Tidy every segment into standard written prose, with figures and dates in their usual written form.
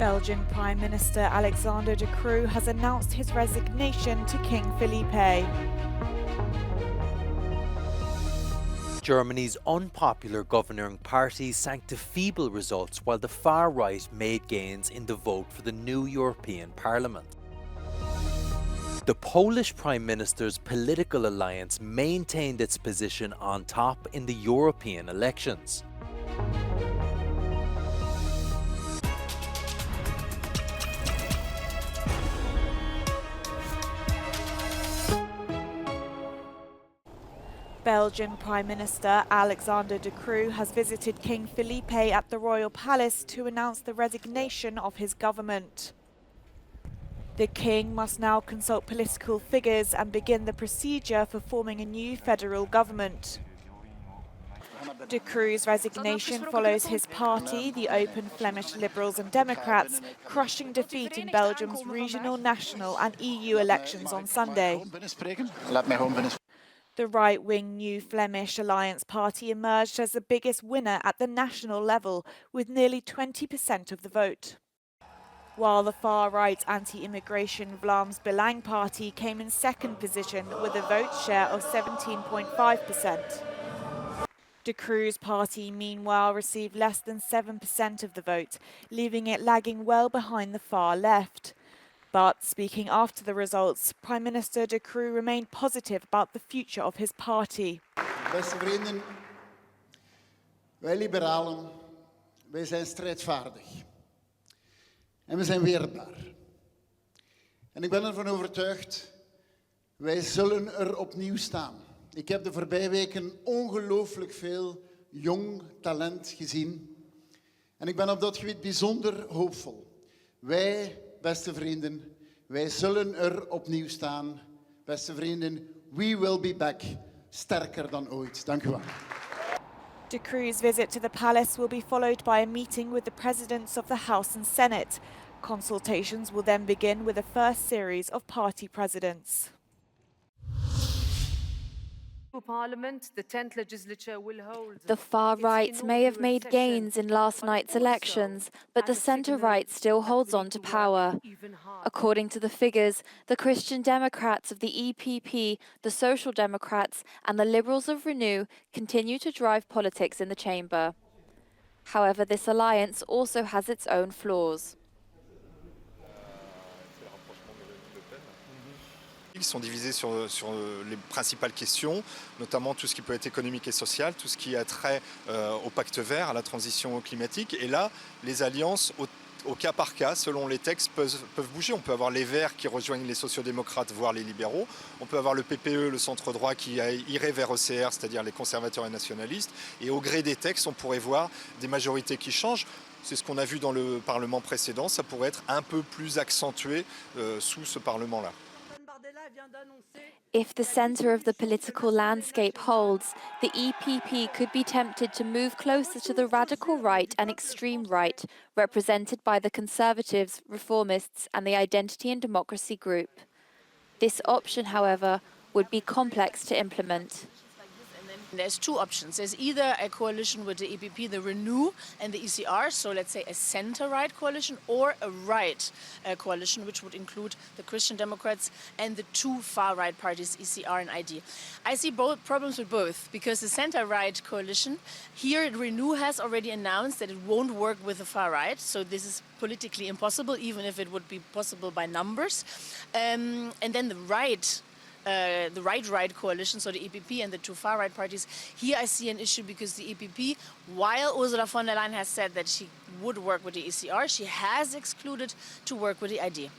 Belgian Prime Minister Alexander De Croo has announced his resignation to King Philippe. Germany's unpopular governing party sank to feeble results while the far right made gains in the vote for the new European Parliament. The Polish Prime Minister's political alliance maintained its position on top in the European elections. Belgian Prime Minister Alexander De Croo has visited King Philippe at the Royal Palace to announce the resignation of his government. The King must now consult political figures and begin the procedure for forming a new federal government. De Croo's resignation follows his party, the Open Flemish Liberals and Democrats, crushing defeat in Belgium's regional, national and EU elections on Sunday. The right-wing New Flemish Alliance Party emerged as the biggest winner at the national level, with nearly 20% of the vote. While the far-right anti-immigration Vlaams Belang Party came in second position with a vote share of 17.5%. De Croo's party, meanwhile, received less than 7% of the vote, leaving it lagging well behind the far left. But speaking after the results, Prime Minister De Croo remained positive about the future of his party. Beste vrienden, wij liberalen, wij zijn strijdvaardig. En we zijn weerbaar. En ik ben ervan overtuigd, wij zullen er opnieuw staan. Ik heb de voorbije weken ongelooflijk veel jong talent gezien. En ik ben op dat gebied bijzonder hoopvol. Wij, beste vrienden, wij zullen er opnieuw staan. Beste vrienden, we will be back. Sterker dan ooit. Dank u wel. De Croo's visit to the palace will be followed by a meeting with the presidents of the House and Senate. Consultations will then begin with the first series of party presidents. Parliament, the 10th legislature will hold. The far right may have made gains in last night's elections, but the centre-right still holds on to power. According to the figures, the Christian Democrats of the EPP, the Social Democrats and the Liberals of Renew continue to drive politics in the chamber. However, this alliance also has its own flaws. Ils sont divisés sur les principales questions, notamment tout ce qui peut être économique et social, tout ce qui a trait au pacte vert, à la transition climatique. Et là, les alliances, au cas par cas, selon les textes, peuvent bouger. On peut avoir les Verts qui rejoignent les sociodémocrates, voire les libéraux. On peut avoir le PPE, le centre-droit, qui irait vers ECR, c'est-à-dire les conservateurs et nationalistes. Et au gré des textes, on pourrait voir des majorités qui changent. C'est ce qu'on a vu dans le Parlement précédent. Ça pourrait être un peu plus accentué sous ce Parlement-là. If the centre of the political landscape holds, the EPP could be tempted to move closer to the radical right and extreme right, represented by the Conservatives, Reformists and the Identity and Democracy group. This option, however, would be complex to implement. There's two options. There's either a coalition with the EPP, the Renew and the ECR, so let's say a center-right coalition, or a right coalition, which would include the Christian Democrats and the two far-right parties, ECR and ID. I see both problems with both, because the center-right coalition, here Renew has already announced that it won't work with the far-right, so this is politically impossible, even if it would be possible by numbers. And then the right coalition, so the EPP and the two far-right parties, here I see an issue because the EPP, while Ursula von der Leyen has said that she would work with the ECR, she has excluded to work with the ID.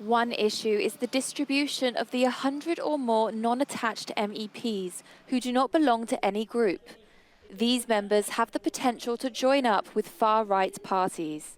One issue is the distribution of the 100 or more non-attached MEPs who do not belong to any group. These members have the potential to join up with far-right parties.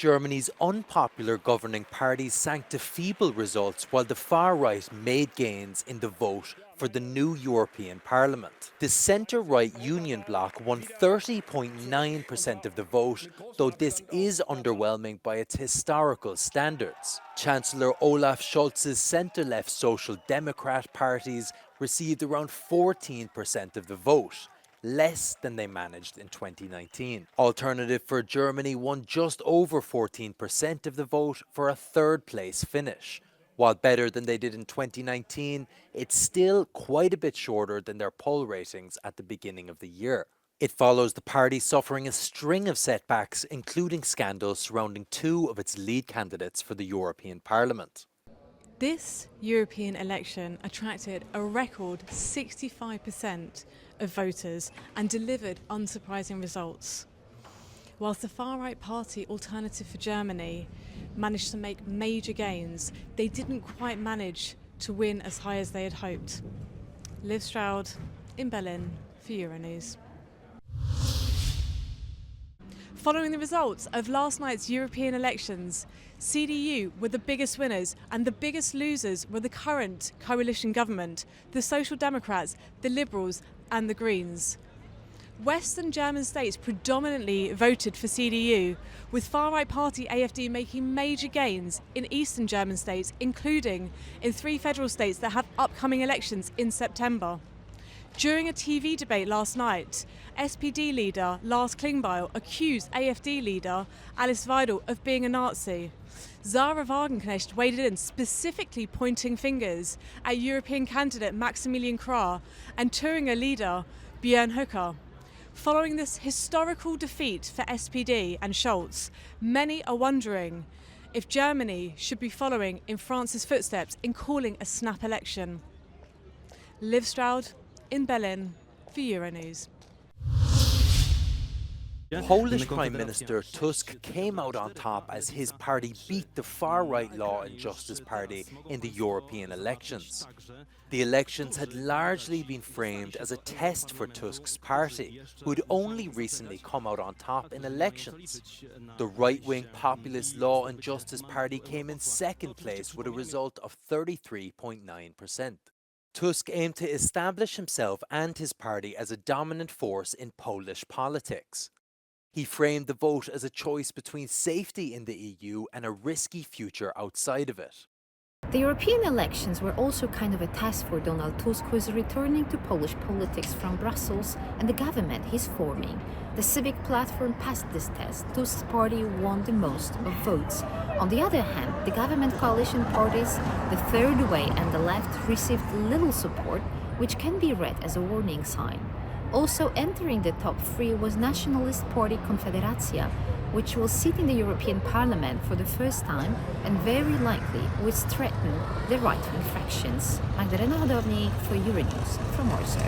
Germany's unpopular governing party sank to feeble results while the far right made gains in the vote for the new European Parliament. The centre-right Union bloc won 30.9% of the vote, though this is underwhelming by its historical standards. Chancellor Olaf Scholz's centre-left Social Democrat parties received around 14% of the vote, less than they managed in 2019. Alternative for Germany won just over 14% of the vote for a third-place finish. While better than they did in 2019, it's still quite a bit shorter than their poll ratings at the beginning of the year. It follows the party suffering a string of setbacks, including scandals surrounding two of its lead candidates for the European Parliament. This European election attracted a record 65% of voters and delivered unsurprising results. Whilst the far-right party Alternative for Germany managed to make major gains, they didn't quite manage to win as high as they had hoped. Liv Stroud in Berlin for Euronews. Following the results of last night's European elections, CDU were the biggest winners and the biggest losers were the current coalition government, the Social Democrats, the Liberals and the Greens. Western German states predominantly voted for CDU, with far-right party AfD making major gains in Eastern German states, including in 3 federal states that have upcoming elections in September. During a TV debate last night, SPD leader Lars Klingbeil accused AfD leader Alice Weidel of being a Nazi. Sarah Wagenknecht waded in, specifically pointing fingers at European candidate Maximilian Krah and Thüringer leader Björn Höcke. Following this historical defeat for SPD and Scholz, many are wondering if Germany should be following in France's footsteps in calling a snap election. Liv Stroud in Berlin for Euronews. Polish Prime Minister Tusk came out on top as his party beat the far-right Law and Justice Party in the European elections. The elections had largely been framed as a test for Tusk's party, who had only recently come out on top in elections. The right-wing populist Law and Justice Party came in second place with a result of 33.9%. Tusk aimed to establish himself and his party as a dominant force in Polish politics. He framed the vote as a choice between safety in the EU and a risky future outside of it. The European elections were also kind of a test for Donald Tusk, who is returning to Polish politics from Brussels, and the government he's forming. The Civic Platform passed this test. Tusk's party won the most of votes. On the other hand, the government coalition parties, the Third Way and the Left, received little support, which can be read as a warning sign. Also entering the top 3 was nationalist party Confederacja, which will sit in the European Parliament for the first time and very likely will threaten the right-wing fractions. Magdalena Hodownik for Euronews from Warsaw.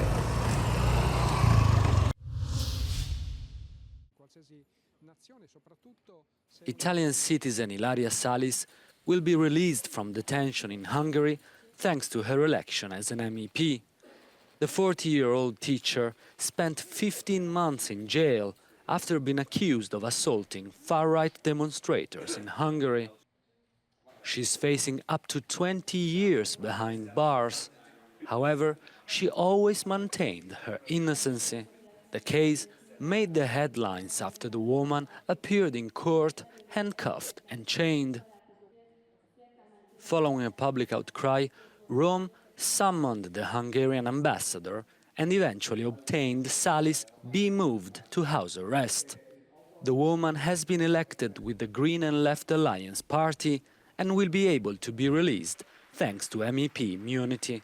Italian citizen Ilaria Salis will be released from detention in Hungary thanks to her election as an MEP. The 40-year-old teacher spent 15 months in jail after being accused of assaulting far-right demonstrators in Hungary. She's facing up to 20 years behind bars. However, she always maintained her innocency. The case made the headlines after the woman appeared in court handcuffed and chained. Following a public outcry, Rome summoned the Hungarian ambassador and eventually obtained Salis be moved to house arrest. The woman has been elected with the Green and Left Alliance party and will be able to be released thanks to MEP immunity.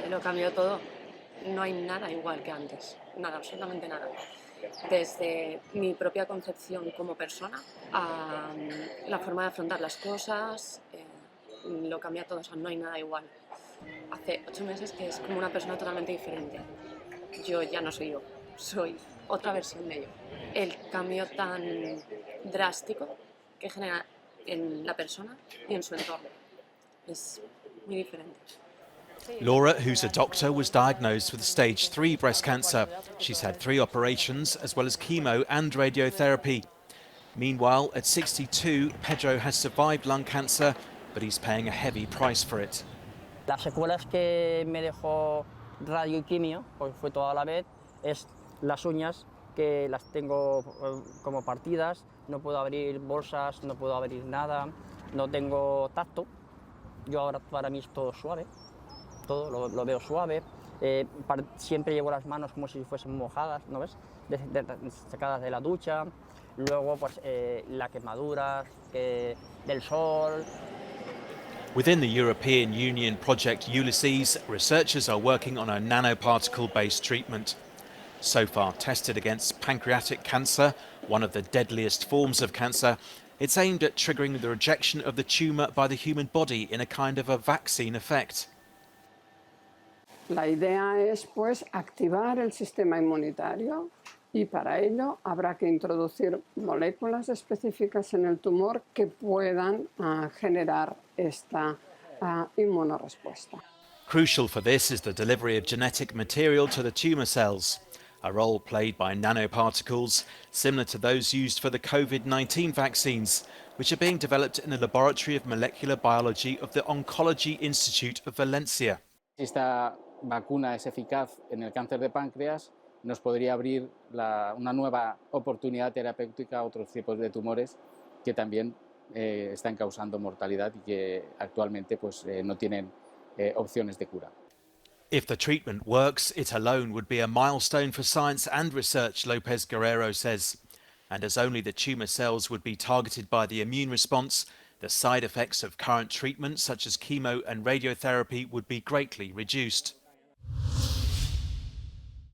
Lo cambió todo. No hay nada igual que antes, nada, absolutamente nada. Desde mi propia concepción como persona a la forma de afrontar las cosas, lo cambia todo, o sea, no hay nada igual. Hace 8 meses que es como una persona totalmente diferente. Yo ya no soy yo, soy otra versión de yo. El cambio tan drástico que genera en la persona y en su entorno. Es muy diferente. Laura, who's a doctor, was diagnosed with stage 3 breast cancer. She's had 3 operations as well as chemo and radiotherapy. Meanwhile, at 62, Pedro has survived lung cancer, but he's paying a heavy price for it. Las secuelas que me dejó radio y quimio, pues fue toda la vez, es las uñas que las tengo como partidas, no puedo abrir bolsas, no puedo abrir nada, no tengo tacto. Yo ahora para mí es todo suave, todo lo veo suave. Siempre llevo las manos como si fuesen mojadas, ¿no ves? Sacadas de la ducha. Luego, pues las quemaduras del sol. Within the European Union project Ulysses, researchers are working on a nanoparticle-based treatment. So far tested against pancreatic cancer, one of the deadliest forms of cancer, it's aimed at triggering the rejection of the tumour by the human body in a kind of a vaccine effect. La idea es, pues, activar el sistema inmunitario y para ello habrá que introducir moléculas específicas en el tumor que puedan generar esta inmunorespuesta. Crucial for this is the delivery of genetic material to the tumour cells, a role played by nanoparticles similar to those used for the COVID-19 vaccines, which are being developed in the Laboratory of Molecular Biology of the Oncology Institute of Valencia. Esta vacuna es eficaz en el cáncer de páncreas, nos podría abrir una nueva oportunidad terapéutica a otros tipos de tumores que también están causando mortalidad y que actualmente pues, no tienen opciones de cura. If the treatment works, it alone would be a milestone for science and research, Lopez Guerrero says. And as only the tumour cells would be targeted by the immune response, the side effects of current treatments such as chemo and radiotherapy would be greatly reduced.